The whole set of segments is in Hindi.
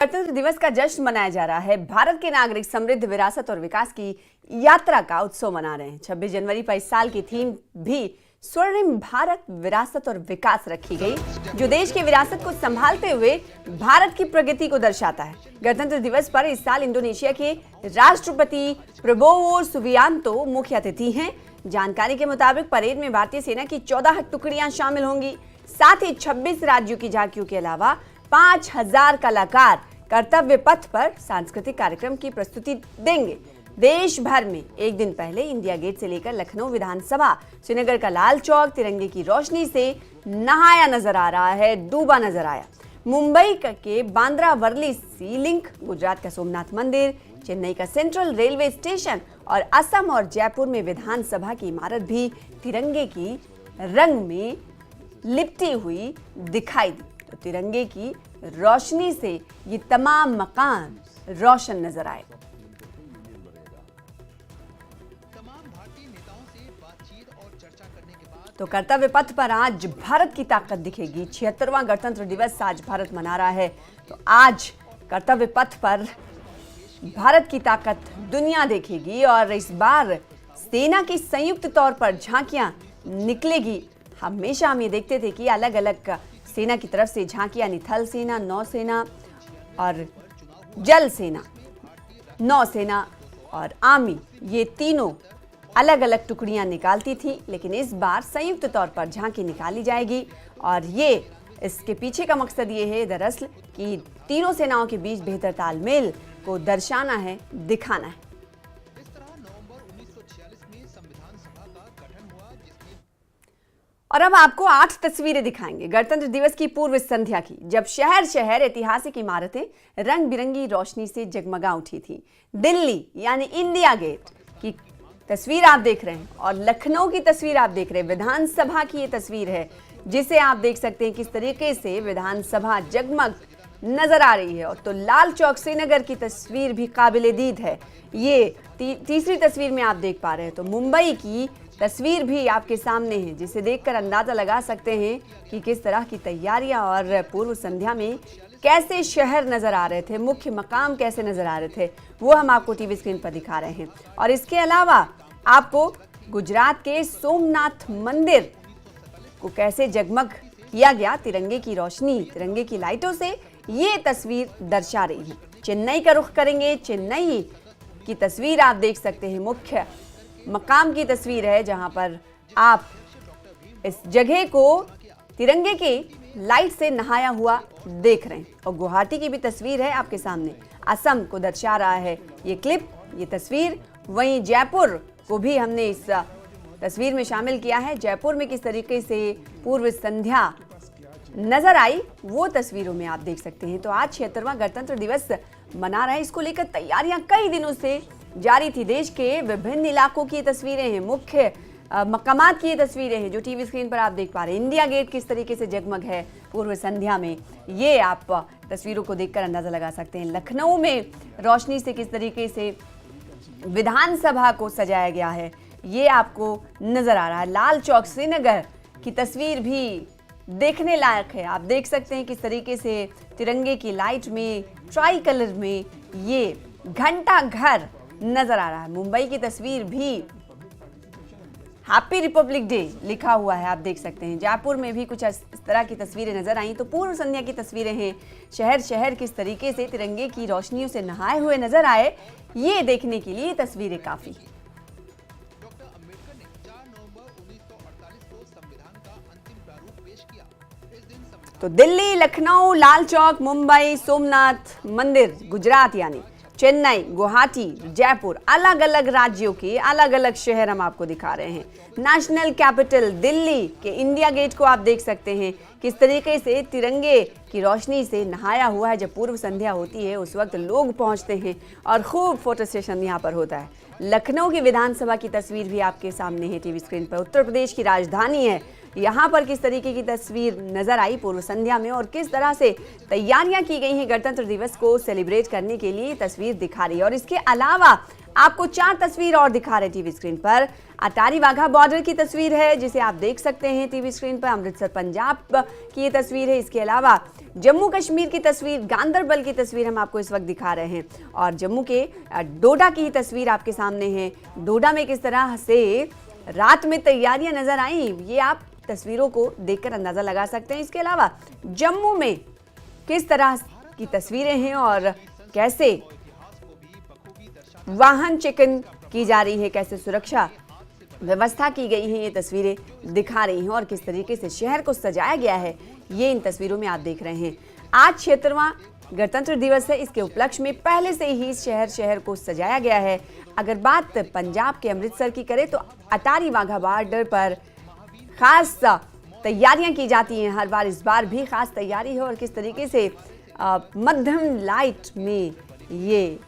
गणतंत्र दिवस का जश्न मनाया जा रहा है। भारत के नागरिक समृद्ध विरासत और विकास की यात्रा का उत्सव मना रहे हैं। 26 जनवरी पर इस साल की थीम भी स्वर्णिम भारत विरासत और विकास रखी गई, जो देश की विरासत को संभालते हुए भारत की प्रगति को दर्शाता है। गणतंत्र दिवस पर इस साल इंडोनेशिया के राष्ट्रपति प्रबोवो सुबियांतो मुख्य अतिथि हैं। जानकारी के मुताबिक परेड में भारतीय सेना की 14 टुकड़ियां शामिल होंगी। साथ ही 26 राज्यों की झांकियों के अलावा 5000 कलाकार कर्तव्य पथ पर सांस्कृतिक कार्यक्रम की प्रस्तुति देंगे। देश भर में एक दिन पहले इंडिया गेट से लेकर लखनऊ विधानसभा, श्रीनगर का लाल चौक तिरंगे की रोशनी से नहाया नजर आ रहा है, डूबा नजर आया। मुंबई के बांद्रा वर्ली सी लिंक, गुजरात का सोमनाथ मंदिर, चेन्नई का सेंट्रल रेलवे स्टेशन और असम और जयपुर में विधानसभा की इमारत भी तिरंगे की रंग में लिपटी हुई दिखाई दी। तो तिरंगे की रोशनी से ये तमाम मकान रोशन नजर आए। तो कर्तव्य पथ पर आज भारत की ताकत दिखेगी। 76वां गणतंत्र दिवस आज भारत मना रहा है। तो आज कर्तव्य पथ पर भारत की ताकत दुनिया देखेगी और इस बार सेना की संयुक्त तौर पर झांकियां निकलेगी। हमेशा हम ये देखते थे कि अलग अलग सेना की तरफ से झांकियां, थल सेना, नौसेना और जल सेना, नौसेना और आर्मी, ये तीनों अलग अलग टुकड़ियां निकालती थी। लेकिन इस बार संयुक्त तौर पर झांकी निकाली जाएगी और ये इसके पीछे का मकसद ये है दरअसल कि तीनों सेनाओं के बीच बेहतर तालमेल को दर्शाना है, दिखाना है। और अब आपको 8 तस्वीरें दिखाएंगे गणतंत्र दिवस की पूर्व संध्या की, जब शहर शहर ऐतिहासिक इमारतें रंग बिरंगी रोशनी से जगमगा उठी थी। दिल्ली यानी इंडिया गेट की तस्वीर आप देख रहे हैं और लखनऊ की तस्वीर आप देख रहे हैं। विधानसभा की ये तस्वीर है जिसे आप देख सकते हैं किस तरीके से विधानसभा जगमग नजर आ रही है। और तो लाल चौक श्रीनगर की तस्वीर भी काबिले दीद है। ये तीसरी तस्वीर में आप देख पा रहे हैं। तो मुंबई की तस्वीर भी आपके सामने है, जिसे देखकर अंदाजा लगा सकते हैं कि किस तरह की तैयारियां और पूर्व संध्या में कैसे शहर नजर आ रहे थे, मुख्य मकाम कैसे नजर आ रहे थे, वो हम आपको टीवी स्क्रीन पर दिखा रहे हैं। और इसके अलावा आपको गुजरात के सोमनाथ मंदिर को कैसे जगमग किया गया तिरंगे की रोशनी, तिरंगे की लाइटों से, ये तस्वीर दर्शा रही है। चेन्नई का रुख करेंगे। चेन्नई की तस्वीर आप देख सकते हैं, मुख्य मकाम की तस्वीर है जहां पर आप इस जगह को तिरंगे के लाइट से नहाया हुआ देख रहे हैं। और गुवाहाटी की भी तस्वीर है आपके सामने, असम को दर्शा रहा है ये क्लिप, ये तस्वीर। वहीं जयपुर को भी हमने इस तस्वीर में शामिल किया है। जयपुर में किस तरीके से पूर्व संध्या नजर आई, वो तस्वीरों में आप देख सकते हैं। तो आज 76वां गणतंत्र दिवस मना रहे हैं। इसको लेकर तैयारियां कई दिनों से जारी थी। देश के विभिन्न इलाकों की तस्वीरें हैं, मुख्य मकामात की ये तस्वीरें हैं जो टीवी स्क्रीन पर आप देख पा रहे हैं। इंडिया गेट किस तरीके से जगमग है पूर्व संध्या में, ये आप तस्वीरों को देखकर अंदाजा लगा सकते हैं। लखनऊ में रोशनी से किस तरीके से विधानसभा को सजाया गया है, ये आपको नजर आ रहा है। लाल चौक श्रीनगर की तस्वीर भी देखने लायक है। आप देख सकते हैं किस तरीके से तिरंगे की लाइट में, ट्राई कलर में ये घंटा घर नजर आ रहा है। मुंबई की तस्वीर भी हैप्पी रिपब्लिक डे लिखा हुआ है, आप देख सकते हैं। जयपुर में भी कुछ इस तरह की तस्वीरें नजर आई। तो पूर्व संध्या की तस्वीरें हैं, शहर शहर किस तरीके से तिरंगे की रोशनियों से नहाए हुए नजर आए, ये देखने के लिए तस्वीरें काफी है। तो दिल्ली, लखनऊ, लाल चौक, मुंबई, सोमनाथ मंदिर, गुजरात यानी चेन्नई, गुवाहाटी, जयपुर, अलग अलग राज्यों के अलग अलग शहर हम आपको दिखा रहे हैं। नेशनल कैपिटल दिल्ली के इंडिया गेट को आप देख सकते हैं किस तरीके से तिरंगे की रोशनी से नहाया हुआ है। जब पूर्व संध्या होती है उस वक्त लोग पहुंचते हैं और खूब फोटो सेशन यहाँ पर होता है। लखनऊ की विधानसभा की तस्वीर भी आपके सामने है टीवी स्क्रीन पर। उत्तर प्रदेश की राजधानी है यहाँ पर किस तरीके की तस्वीर नजर आई पूर्व संध्या में और किस तरह से तैयारियां की गई हैं गणतंत्र दिवस को सेलिब्रेट करने के लिए तस्वीर दिखा रही है। और इसके अलावा आपको 4 तस्वीर और दिखा रहे टीवी स्क्रीन पर। अटारी वाघा बॉर्डर की तस्वीर है जिसे आप देख सकते हैं टीवी स्क्रीन पर। अमृतसर पंजाब की ये तस्वीर है। इसके अलावा जम्मू कश्मीर की तस्वीर, गांदरबल की तस्वीर हम आपको इस वक्त दिखा रहे हैं और जम्मू के डोडा की तस्वीर आपके सामने है। डोडा में किस तरह से रात में तैयारियां नजर आई, ये आप तस्वीरों को देखकर अंदाजा लगा सकते हैं। इसके अलावा जम्मू में किस तरह की तस्वीरें हैं और कैसे वाहन चेकिंग की जा रही है, कैसे सुरक्षा व्यवस्था की गई है, ये तस्वीरें दिखा रही हैं और किस तरीके से शहर को सजाया गया है, ये इन तस्वीरों में आप देख रहे हैं। आज 76वां गणतंत्र दिवस है। इसके उपलक्ष्य में पहले से ही शहर को सजाया गया है। अगर बात पंजाब के अमृतसर की करें तो अटारी वाघा बॉर्डर पर खास तैयारियां की जाती हैं हर बार। इस बार भी खास तैयारी है और किस तरीके से मध्यम लाइट में ये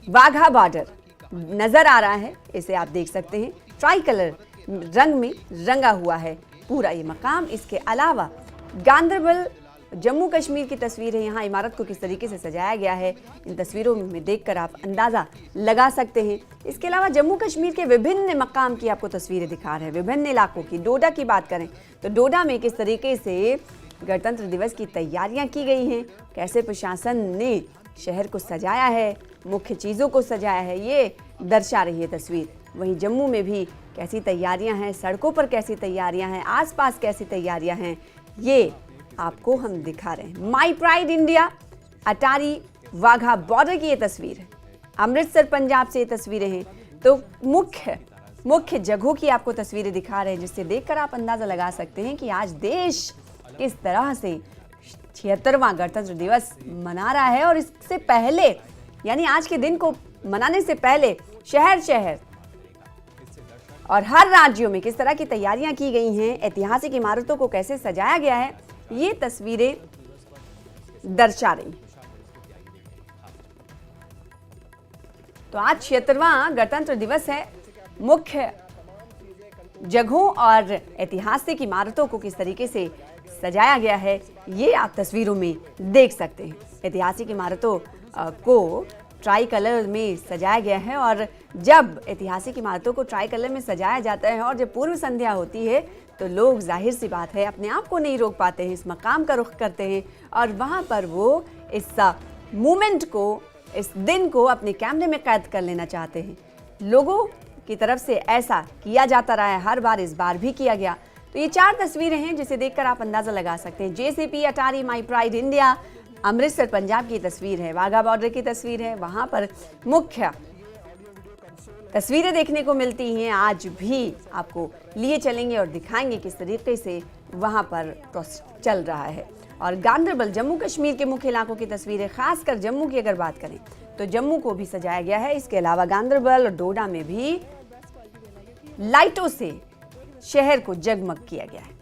वाघा बॉर्डर नजर आ रहा है, इसे आप देख सकते हैं। ट्राई कलर रंग में रंगा हुआ है पूरा ये मकाम। इसके अलावा गांदरबल जम्मू कश्मीर की तस्वीर है। यहाँ इमारत को किस तरीके से सजाया गया है इन तस्वीरों में देखकर आप अंदाजा लगा सकते हैं। इसके अलावा जम्मू कश्मीर के विभिन्न मकाम की आपको तस्वीरें दिखा रहे हैं, विभिन्न इलाकों की। डोडा की बात करें तो डोडा में किस तरीके से गणतंत्र दिवस की तैयारियां की गई हैं, कैसे प्रशासन ने शहर को सजाया है, मुख्य चीज़ों को सजाया है, ये दर्शा रही है तस्वीर। वहीं जम्मू में भी कैसी तैयारियां हैं, सड़कों पर कैसी तैयारियां हैं, आसपास कैसी तैयारियां हैं, ये आपको हम दिखा रहे हैं। माई pride India Attari Wagah border की ये तस्वीर है। अमृतसर पंजाब से ये तस्वीरें हैं। तो मुख्य जगहों की आपको तस्वीरें दिखा रहे हैं जिससे देखकर आप अंदाजा लगा सकते हैं कि आज देश किस तरह से 76वां गणतंत्र दिवस मना रहा है। और इससे पहले यानी आज के दिन को मनाने से पहले शहर और हर राज्यों में किस तरह की तैयारियां की गई हैं, ऐतिहासिक इमारतों को कैसे सजाया गया है, ये तस्वीरें दर्शा रही। तो आज 76वां गणतंत्र दिवस है। मुख्य जगहों और ऐतिहासिक इमारतों को किस तरीके से सजाया गया है, ये आप तस्वीरों में देख सकते हैं। ऐतिहासिक इमारतों को ट्राई कलर में सजाया गया है और जब ऐतिहासिक इमारतों को ट्राई कलर में सजाया जाता है और जब पूर्व संध्या होती है तो लोग जाहिर सी बात है अपने आप को नहीं रोक पाते हैं, इस मकाम का रुख करते हैं और वहाँ पर वो इस मोमेंट को, इस दिन को अपने कैमरे में कैद कर लेना चाहते हैं। लोगों की तरफ से ऐसा किया जाता रहा है, हर बार इस बार भी किया गया। तो ये 4 तस्वीरें हैं जिसे देखकर आप अंदाजा लगा सकते हैं। JCP Attari my pride India Amritsar Punjab की तस्वीर है, वाघा बॉर्डर की तस्वीर है, वहां पर मुख्य तस्वीरें देखने को मिलती हैं। आज भी आपको लिए चलेंगे और दिखाएंगे किस तरीके से वहां पर चल रहा है। और गांदरबल जम्मू कश्मीर के मुख्य इलाकों की तस्वीरें, खासकर जम्मू की अगर बात करें तो जम्मू को भी सजाया गया है। इसके अलावा गांदरबल और डोडा में भी लाइटों से शहर को जगमग किया गया है।